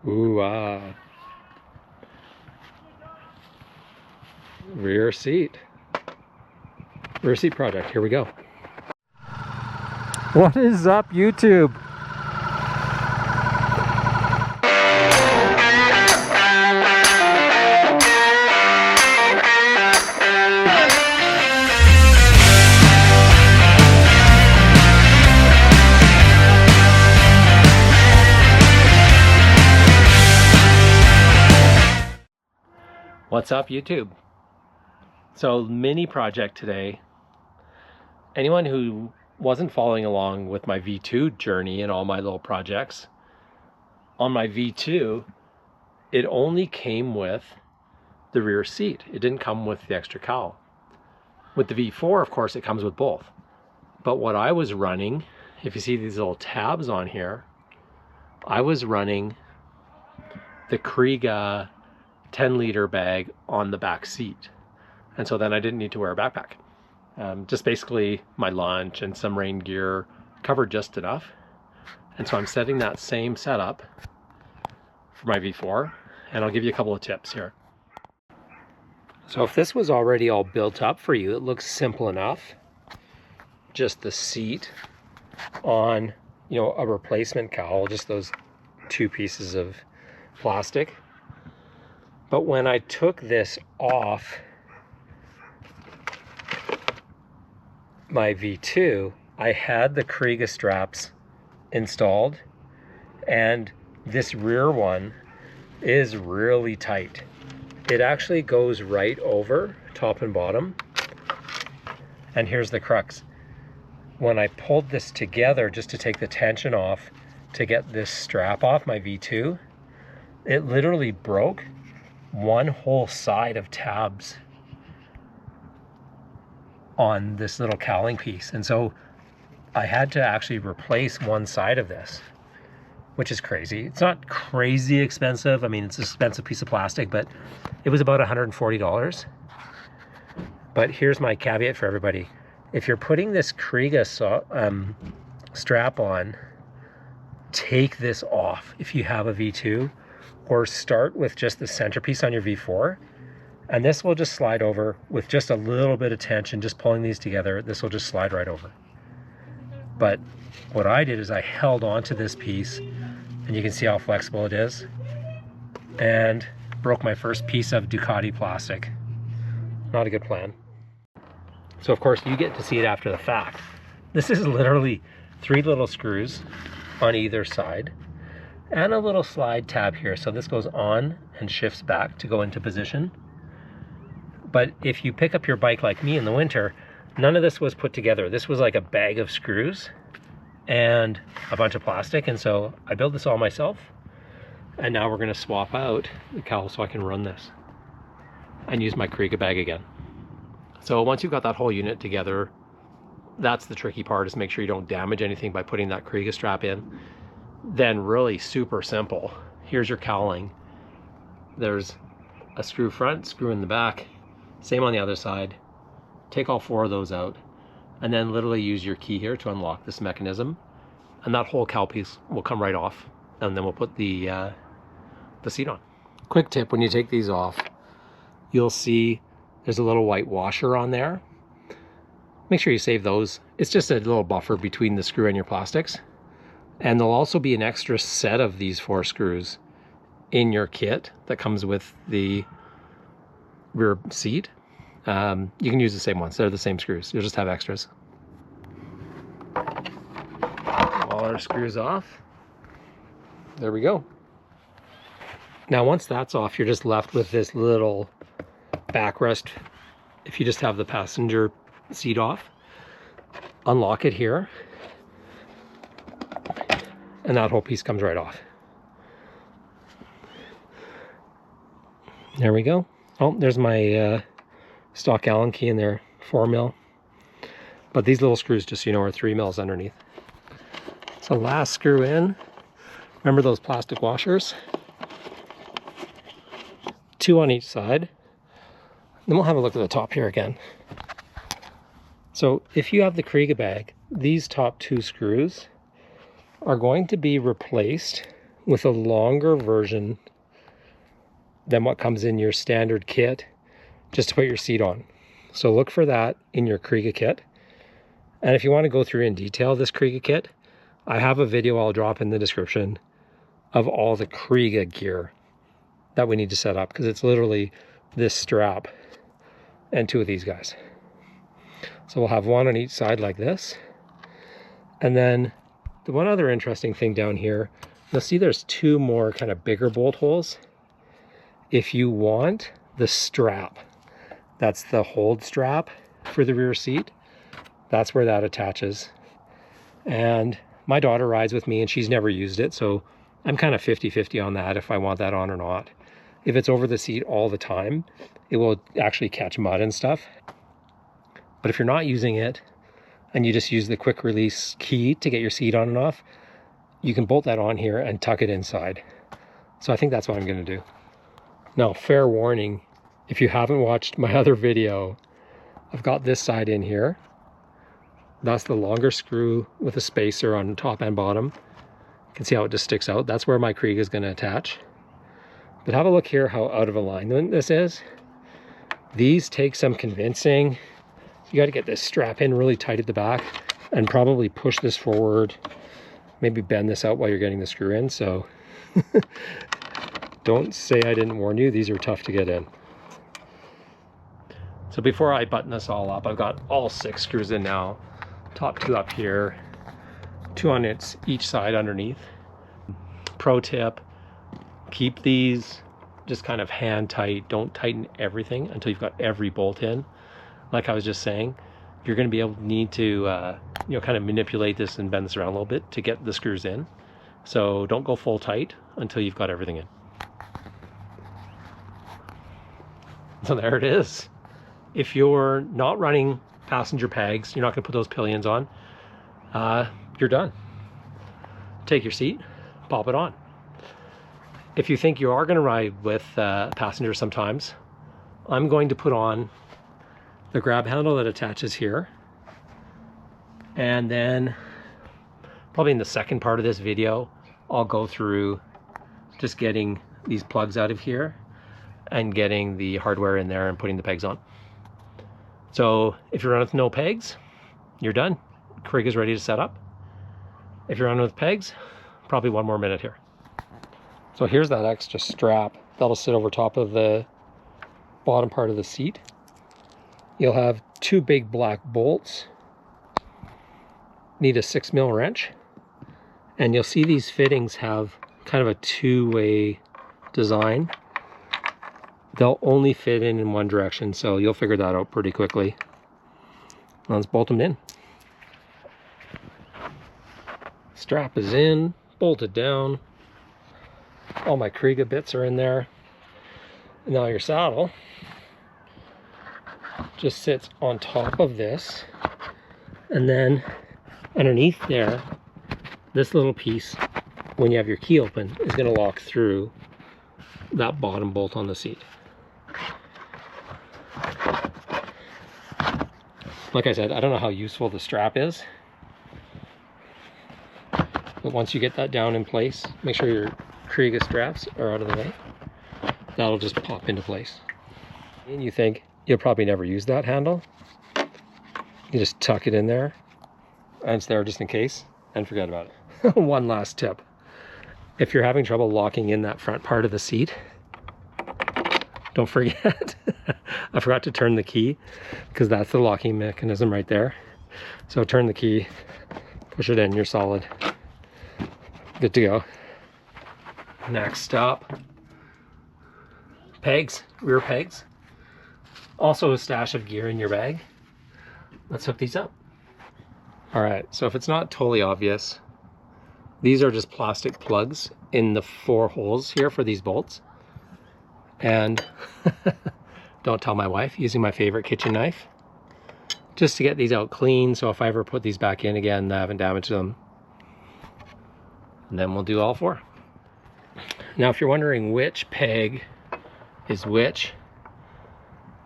Ooh, rear seat project. Here we go. What is up, YouTube? What's up, YouTube? So, mini project today. Anyone who wasn't following along with my V2 journey and all my little projects, on my V2, it only came with the rear seat. It didn't come with the extra cowl. With the V4, of course, it comes with both. But what I was running, if you see these little tabs on here, I was running the Kriega 10-liter bag on the back seat. And so then I didn't need to wear a backpack. Just basically my lunch and some rain gear covered just enough. And so I'm setting that same setup for my V4, and I'll give you a couple of tips here. So if this was already all built up for you, it looks simple enough. Just the seat on, a replacement cowl, just those two pieces of plastic. But when I took this off my V2, I had the Kriega straps installed, and this rear one is really tight. It actually goes right over top and bottom. And here's the crux. When I pulled this together just to take the tension off to get this strap off my V2, it literally broke one whole side of tabs on this little cowling piece. And so I had to actually replace one side of this, which is crazy. It's not crazy expensive. I mean, it's an expensive piece of plastic, but it was about $140. But here's my caveat for everybody. If you're putting this Kriega strap on, take this off if you have a V2, or start with just the centerpiece on your V4, and this will just slide over with just a little bit of tension, just pulling these together. This will just slide right over. But what I did is I held onto this piece, and you can see how flexible it is, and broke my first piece of Ducati plastic. Not a good plan. So of course you get to see it after the fact. This is literally 3 little screws on either side, and a little slide tab here. So this goes on and shifts back to go into position. But if you pick up your bike like me in the winter, none of this was put together. This was like a bag of screws and a bunch of plastic. And so I built this all myself. And now we're gonna swap out the cowl so I can run this and use my Kriega bag again. So once you've got that whole unit together, that's the tricky part, is make sure you don't damage anything by putting that Kriega strap in. Then really super simple. Here's your cowling. There's a screw front, screw in the back, same on the other side. Take all 4 of those out, and then literally use your key here to unlock this mechanism, and that whole cowl piece will come right off, and then we'll put the seat on. Quick tip, when you take these off, you'll see there's a little white washer on there. Make sure you save those. It's just a little buffer between the screw and your plastics. And there'll also be an extra set of these 4 screws in your kit that comes with the rear seat. You can use the same ones. They're the same screws. You'll just have extras. All our screws off. There we go. Now once that's off, you're just left with this little backrest. If you just have the passenger seat off, unlock it here, and that whole piece comes right off. There we go. Oh, there's my stock Allen key in there, 4 mil. But these little screws, just so you know, are 3 mils underneath. So last screw in. Remember those plastic washers? 2 on each side. Then we'll have a look at the top here again. So if you have the Kriega bag, these top 2 screws are going to be replaced with a longer version than what comes in your standard kit just to put your seat on. So look for that in your Kriega kit. And if you want to go through in detail this Kriega kit, I have a video I'll drop in the description of all the Kriega gear that we need to set up, because it's literally this strap and 2 of these guys. So we'll have one on each side like this. And then the one other interesting thing down here, you'll see there's 2 more kind of bigger bolt holes. If you want the strap, that's the hold strap for the rear seat, that's where that attaches. And my daughter rides with me and she's never used it, so I'm kind of 50-50 on that, if I want that on or not. If it's over the seat all the time, it will actually catch mud and stuff. But if you're not using it and you just use the quick release key to get your seat on and off, you can bolt that on here and tuck it inside. So I think that's what I'm going to do. Now, fair warning, if you haven't watched my other video, I've got this side in here. That's the longer screw with a spacer on top and bottom. You can see how it just sticks out. That's where my Kriega is going to attach. But have a look here how out of alignment this is. These take some convincing. You got to get this strap in really tight at the back and probably push this forward. Maybe bend this out while you're getting the screw in. So don't say I didn't warn you. These are tough to get in. So before I button this all up, I've got all 6 screws in now. Top 2 up here, 2 on each side underneath. Pro tip, keep these just kind of hand tight. Don't tighten everything until you've got every bolt in. Like I was just saying, you're going to be able to need to kind of manipulate this and bend this around a little bit to get the screws in. So don't go full tight until you've got everything in. So there it is. If you're not running passenger pegs, you're not going to put those pillions on, you're done. Take your seat, pop it on. If you think you are going to ride with passengers sometimes, I'm going to put on the grab handle that attaches here. And then probably in the second part of this video, I'll go through just getting these plugs out of here and getting the hardware in there and putting the pegs on. So if you're running with no pegs, you're done. Kriega's ready to set up. If you're running with pegs, probably 1 more minute here. So here's that extra strap that'll sit over top of the bottom part of the seat. You'll have 2 big black bolts. Need a 6mm wrench. And you'll see these fittings have kind of a 2-way design. They'll only fit in one direction, so you'll figure that out pretty quickly. Let's bolt them in. Strap is in, bolted down. All my Kriega bits are in there. And now your saddle just sits on top of this. And then underneath there, this little piece, when you have your key open, is going to lock through that bottom bolt on the seat. Like I said, I don't know how useful the strap is, but once you get that down in place, make sure your Kriega straps are out of the way. That'll just pop into place. And you think you'll probably never use that handle. You just tuck it in there, and it's there just in case, and forget about it. One last tip. If you're having trouble locking in that front part of the seat, don't forget, I forgot to turn the key, because that's the locking mechanism right there. So turn the key, push it in, you're solid. Good to go. Next up, pegs, rear pegs. Also a stash of gear in your bag. Let's hook these up. All right, so if it's not totally obvious, these are just plastic plugs in the 4 holes here for these bolts. And don't tell my wife, using my favorite kitchen knife just to get these out clean, so if I ever put these back in again, I haven't damaged them. And then we'll do all 4. Now, if you're wondering which peg is which,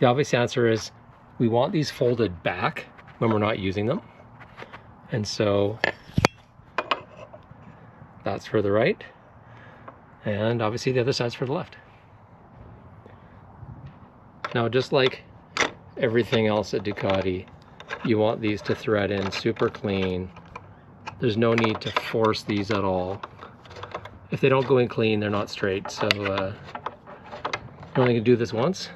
the obvious answer is we want these folded back when we're not using them. And so that's for the right. And obviously the other side's for the left. Now, just like everything else at Ducati, you want these to thread in super clean. There's no need to force these at all. If they don't go in clean, they're not straight. So you're only gonna do this once.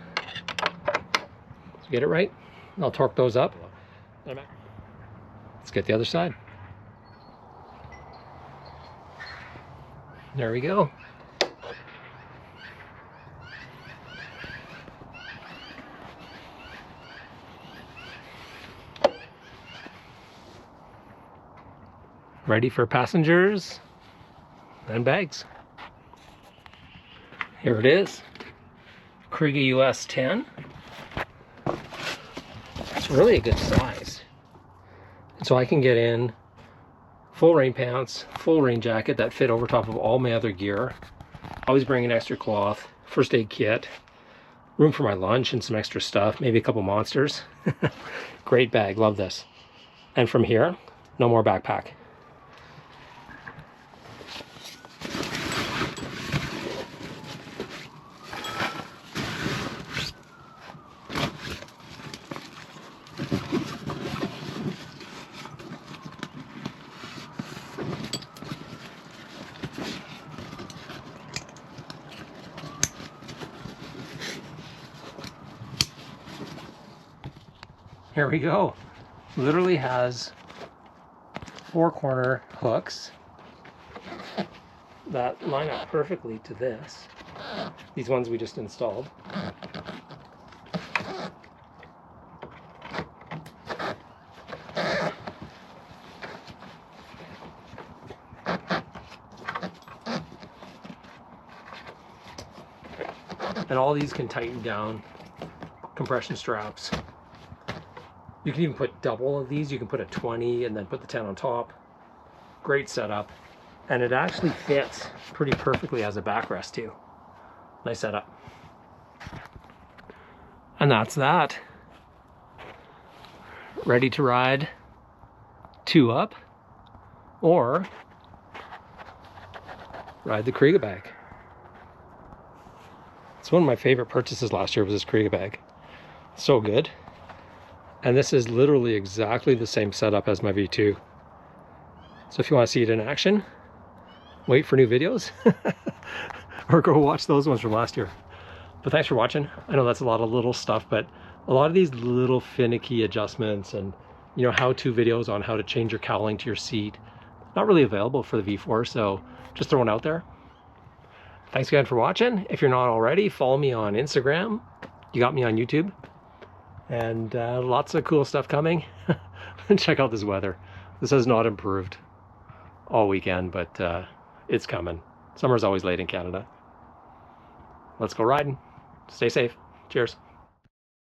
So get it right. I'll torque those up. Let's get the other side. There we go. Ready for passengers and bags. Here it is. Kriega US 10. It's really a good size. And so I can get in full rain pants, full rain jacket that fit over top of all my other gear. Always bring an extra cloth, first aid kit, room for my lunch and some extra stuff, maybe a couple monsters. Great bag, love this. And from here, no more backpack. Here we go. Literally has 4 corner hooks that line up perfectly to this. These ones we just installed. And all these can tighten down compression straps. You can even put double of these. You can put a 20 and then put the 10 on top. Great setup. And it actually fits pretty perfectly as a backrest too. Nice setup. And that's that. Ready to ride 2 up or ride the Kriega bag. It's one of my favorite purchases last year was this Kriega bag. So good. And this is literally exactly the same setup as my V2. So if you want to see it in action, wait for new videos or go watch those ones from last year. But thanks for watching. I know that's a lot of little stuff, but a lot of these little finicky adjustments and how-to videos on how to change your cowling to your seat, not really available for the V4, so just throwing it out there. Thanks again for watching. If you're not already, follow me on Instagram. You got me on YouTube. And lots of cool stuff coming. Check out this weather. This has not improved all weekend, but it's coming. Summer's always late in Canada. Let's go riding. Stay safe. Cheers.